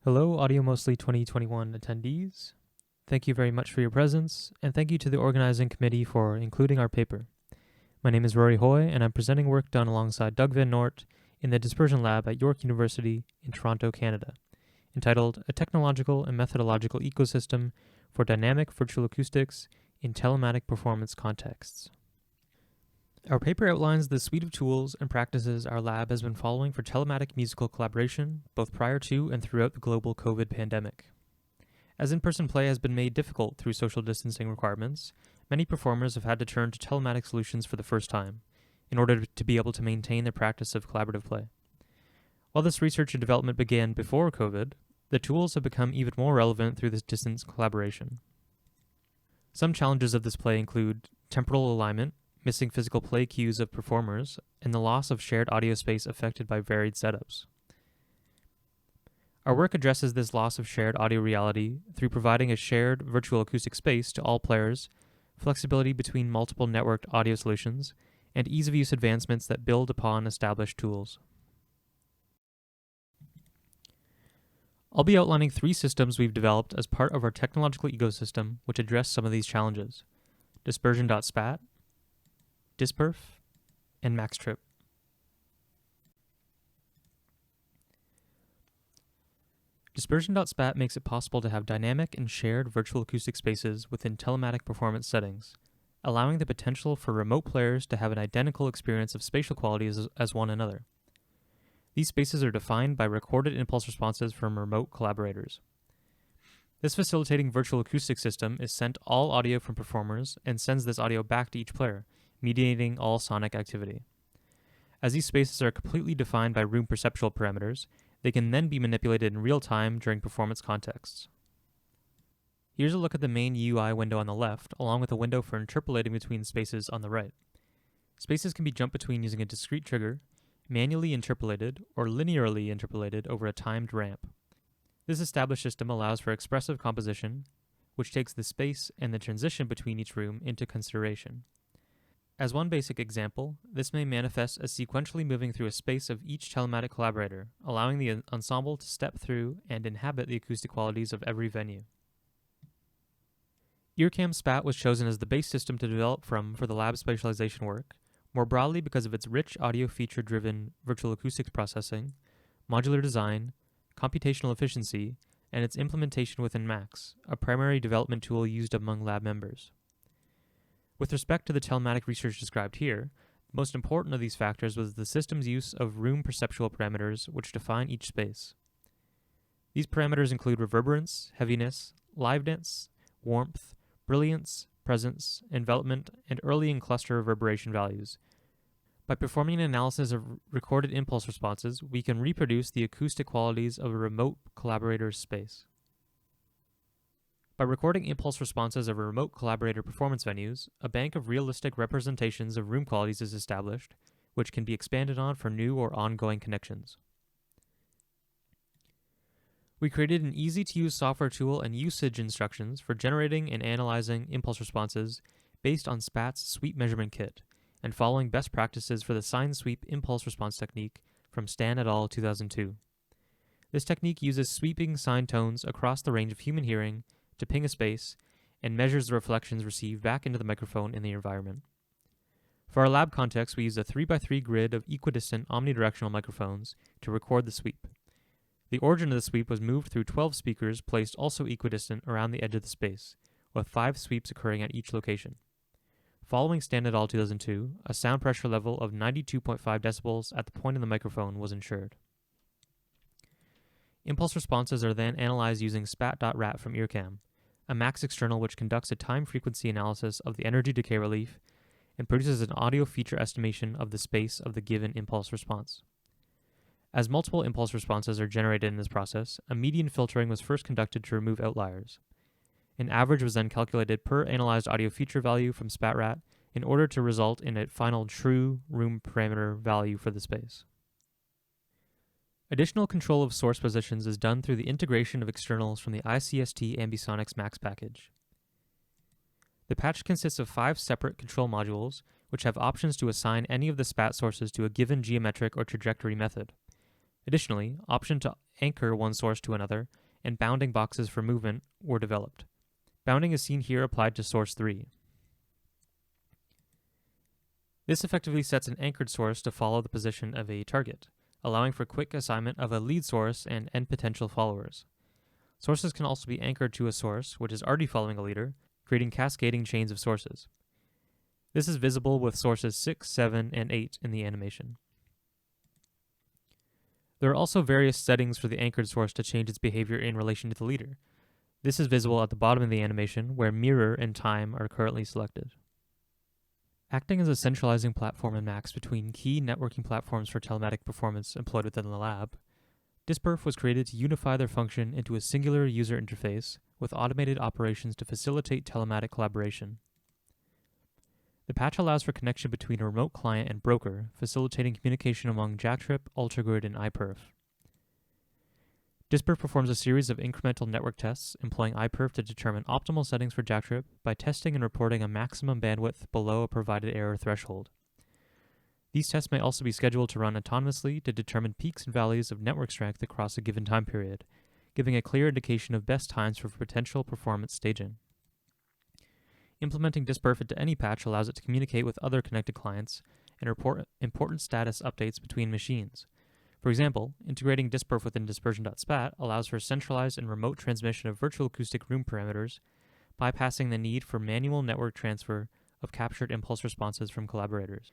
Hello, Audio Mostly 2021 attendees. Thank you very much for your presence, and thank you to the organizing committee for including our paper. My name is Rory Hoy, and I'm presenting work done alongside Doug Van Nort in the Dispersion Lab at York University in Toronto, Canada, entitled A Technological and Methodological Ecosystem for Dynamic Virtual Acoustics in Telematic Performance Contexts. Our paper outlines the suite of tools and practices our lab has been following for telematic musical collaboration, both prior to and throughout the global COVID pandemic. As in-person play has been made difficult through social distancing requirements, many performers have had to turn to telematic solutions for the first time, in order to be able to maintain their practice of collaborative play. While this research and development began before COVID, the tools have become even more relevant through this distance collaboration. Some challenges of this play include temporal alignment, missing physical play cues of performers, and the loss of shared audio space affected by varied setups. Our work addresses this loss of shared audio reality through providing a shared virtual acoustic space to all players, flexibility between multiple networked audio solutions, and ease-of-use advancements that build upon established tools. I'll be outlining 3 systems we've developed as part of our technological ecosystem which address some of these challenges: dispersion.spat, disperf, and maxtrip. Dispersion.spat makes it possible to have dynamic and shared virtual acoustic spaces within telematic performance settings, allowing the potential for remote players to have an identical experience of spatial qualities as one another. These spaces are defined by recorded impulse responses from remote collaborators. This facilitating virtual acoustic system is sent all audio from performers and sends this audio back to each player, mediating all sonic activity. As these spaces are completely defined by room perceptual parameters, they can then be manipulated in real time during performance contexts. Here's a look at the main UI window on the left, along with a window for interpolating between spaces on the right. Spaces can be jumped between using a discrete trigger, manually interpolated, or linearly interpolated over a timed ramp. This established system allows for expressive composition, which takes the space and the transition between each room into consideration. As one basic example, this may manifest as sequentially moving through a space of each telematic collaborator, allowing the ensemble to step through and inhabit the acoustic qualities of every venue. Earcam SPAT was chosen as the base system to develop from for the lab spatialization work, more broadly because of its rich audio feature-driven virtual acoustics processing, modular design, computational efficiency, and its implementation within Max, a primary development tool used among lab members. With respect to the telematic research described here, the most important of these factors was the system's use of room perceptual parameters which define each space. These parameters include reverberance, heaviness, liveness, warmth, brilliance, presence, envelopment, and early and cluster reverberation values. By performing an analysis of recorded impulse responses, we can reproduce the acoustic qualities of a remote collaborator's space. By recording impulse responses of remote collaborator performance venues, a bank of realistic representations of room qualities is established, which can be expanded on for new or ongoing connections. We created an easy-to-use software tool and usage instructions for generating and analyzing impulse responses based on SPAT's sweep measurement kit, and following best practices for the sine sweep impulse response technique from Stan et al. 2002. This technique uses sweeping sine tones across the range of human hearing to ping a space, and measures the reflections received back into the microphone in the environment. For our lab context, we use a 3x3 grid of equidistant omnidirectional microphones to record the sweep. The origin of the sweep was moved through 12 speakers placed also equidistant around the edge of the space, with 5 sweeps occurring at each location. Following Stan et al. 2002, a sound pressure level of 92.5 decibels at the point of the microphone was ensured. Impulse responses are then analyzed using spat.rat from Earcam, a Max external which conducts a time-frequency analysis of the energy decay relief and produces an audio feature estimation of the space of the given impulse response. As multiple impulse responses are generated in this process, a median filtering was first conducted to remove outliers. An average was then calculated per analyzed audio feature value from SPAT-RAT in order to result in a final true room parameter value for the space. Additional control of source positions is done through the integration of externals from the ICST Ambisonics Max package. The patch consists of 5 separate control modules, which have options to assign any of the SPAT sources to a given geometric or trajectory method. Additionally, option to anchor one source to another, and bounding boxes for movement were developed. Bounding is seen here applied to source 3. This effectively sets an anchored source to follow the position of a target, allowing for quick assignment of a lead source and end potential followers. Sources can also be anchored to a source which is already following a leader, creating cascading chains of sources. This is visible with sources 6, 7, and 8 in the animation. There are also various settings for the anchored source to change its behavior in relation to the leader. This is visible at the bottom of the animation, where mirror and time are currently selected. Acting as a centralizing platform in Max between key networking platforms for telematic performance employed within the lab, disperf was created to unify their function into a singular user interface with automated operations to facilitate telematic collaboration. The patch allows for connection between a remote client and broker, facilitating communication among Jacktrip, Ultragrid, and iPerf. disperf performs a series of incremental network tests, employing iPerf to determine optimal settings for Jacktrip by testing and reporting a maximum bandwidth below a provided error threshold. These tests may also be scheduled to run autonomously to determine peaks and valleys of network strength across a given time period, giving a clear indication of best times for potential performance staging. Implementing disperf into any patch allows it to communicate with other connected clients and report important status updates between machines. For example, integrating disperf within dispersion.spat allows for centralized and remote transmission of virtual acoustic room parameters, bypassing the need for manual network transfer of captured impulse responses from collaborators.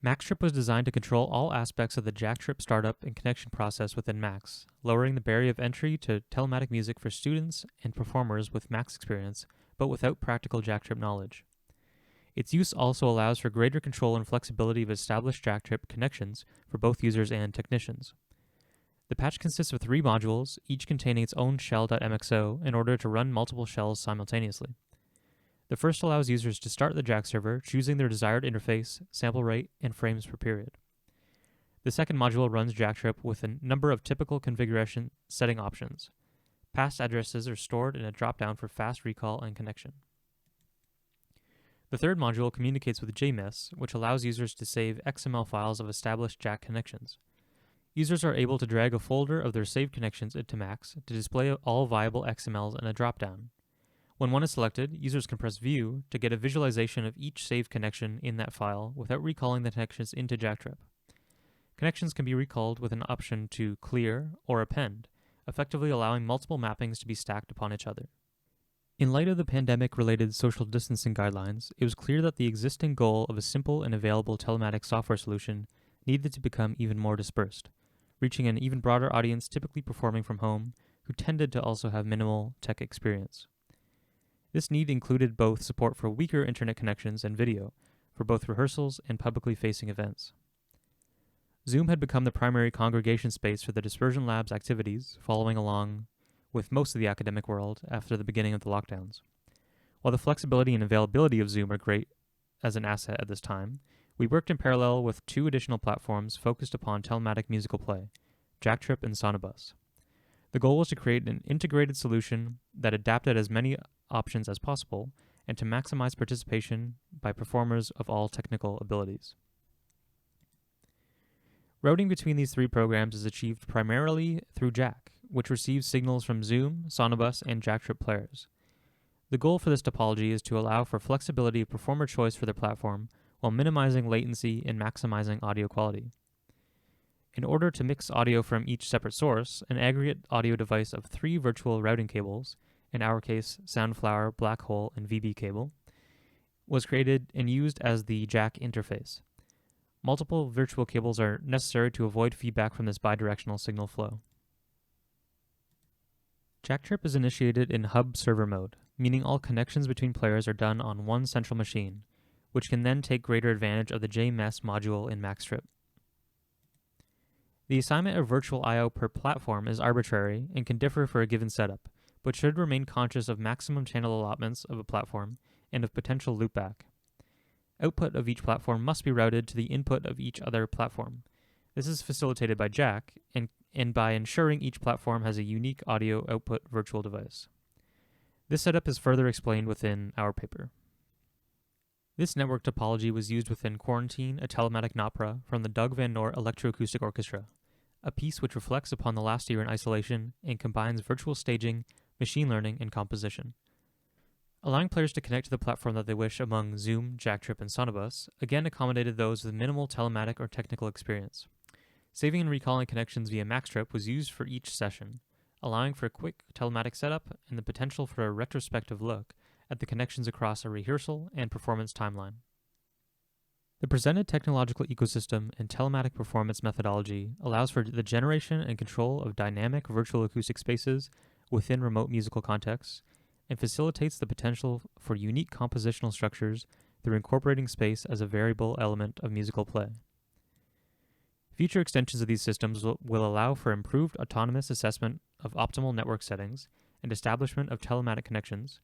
Maxtrip was designed to control all aspects of the Jacktrip startup and connection process within Max, lowering the barrier of entry to telematic music for students and performers with Max experience, but without practical Jacktrip knowledge. Its use also allows for greater control and flexibility of established Jacktrip connections for both users and technicians. The patch consists of 3 modules, each containing its own shell.mxo in order to run multiple shells simultaneously. The first allows users to start the Jack server, choosing their desired interface, sample rate, and frames per period. The second module runs Jacktrip with a number of typical configuration setting options. Past addresses are stored in a drop-down for fast recall and connection. The third module communicates with JMES, which allows users to save XML files of established Jack connections. Users are able to drag a folder of their saved connections into Max to display all viable XMLs in a drop-down. When one is selected, users can press View to get a visualization of each saved connection in that file without recalling the connections into Jacktrip. Connections can be recalled with an option to clear or append, effectively allowing multiple mappings to be stacked upon each other. In light of the pandemic-related social distancing guidelines, it was clear that the existing goal of a simple and available telematic software solution needed to become even more dispersed, reaching an even broader audience typically performing from home, who tended to also have minimal tech experience. This need included both support for weaker internet connections and video, for both rehearsals and publicly facing events. Zoom had become the primary congregation space for the Dispersion Lab's activities, following along with most of the academic world after the beginning of the lockdowns. While the flexibility and availability of Zoom are great as an asset at this time, we worked in parallel with 2 additional platforms focused upon telematic musical play, Jacktrip and Sonobus. The goal was to create an integrated solution that adapted as many options as possible and to maximize participation by performers of all technical abilities. Routing between these 3 programs is achieved primarily through Jack, which receives signals from Zoom, Sonobus, and Jacktrip players. The goal for this topology is to allow for flexibility of performer choice for their platform while minimizing latency and maximizing audio quality. In order to mix audio from each separate source, an aggregate audio device of 3 virtual routing cables, in our case Soundflower, Black Hole, and VB cable, was created and used as the Jack interface. Multiple virtual cables are necessary to avoid feedback from this bidirectional signal flow. Jacktrip is initiated in hub server mode, meaning all connections between players are done on one central machine, which can then take greater advantage of the JMES module in maxtrip. The assignment of virtual I/O per platform is arbitrary and can differ for a given setup, but should remain conscious of maximum channel allotments of a platform and of potential loopback. Output of each platform must be routed to the input of each other platform. This is facilitated by Jack and by ensuring each platform has a unique audio output virtual device. This setup is further explained within our paper. This network topology was used within Quarantine, a telematic opera from the Doug Van Nort Electroacoustic Orchestra, a piece which reflects upon the last year in isolation and combines virtual staging, machine learning, and composition. Allowing players to connect to the platform that they wish among Zoom, Jacktrip, and Sonobus again accommodated those with minimal telematic or technical experience. Saving and recalling connections via maxtrip was used for each session, allowing for a quick telematic setup and the potential for a retrospective look at the connections across a rehearsal and performance timeline. The presented technological ecosystem and telematic performance methodology allows for the generation and control of dynamic virtual acoustic spaces within remote musical contexts, and facilitates the potential for unique compositional structures through incorporating space as a variable element of musical play. Future extensions of these systems will allow for improved autonomous assessment of optimal network settings and establishment of telematic connections,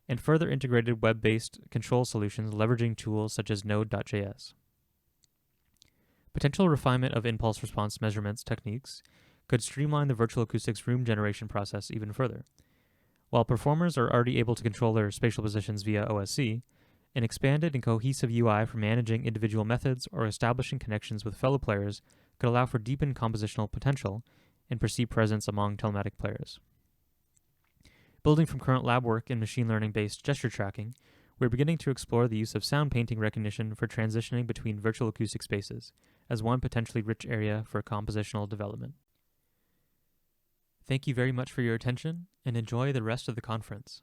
and further integrated web-based control solutions leveraging tools such as Node.js. Potential refinement of impulse response measurements techniques could streamline the virtual acoustics room generation process even further. While performers are already able to control their spatial positions via OSC, an expanded and cohesive UI for managing individual methods or establishing connections with fellow players could allow for deepened compositional potential and perceived presence among telematic players. Building from current lab work in machine learning-based gesture tracking, we're beginning to explore the use of sound painting recognition for transitioning between virtual acoustic spaces as one potentially rich area for compositional development. Thank you very much for your attention, and enjoy the rest of the conference.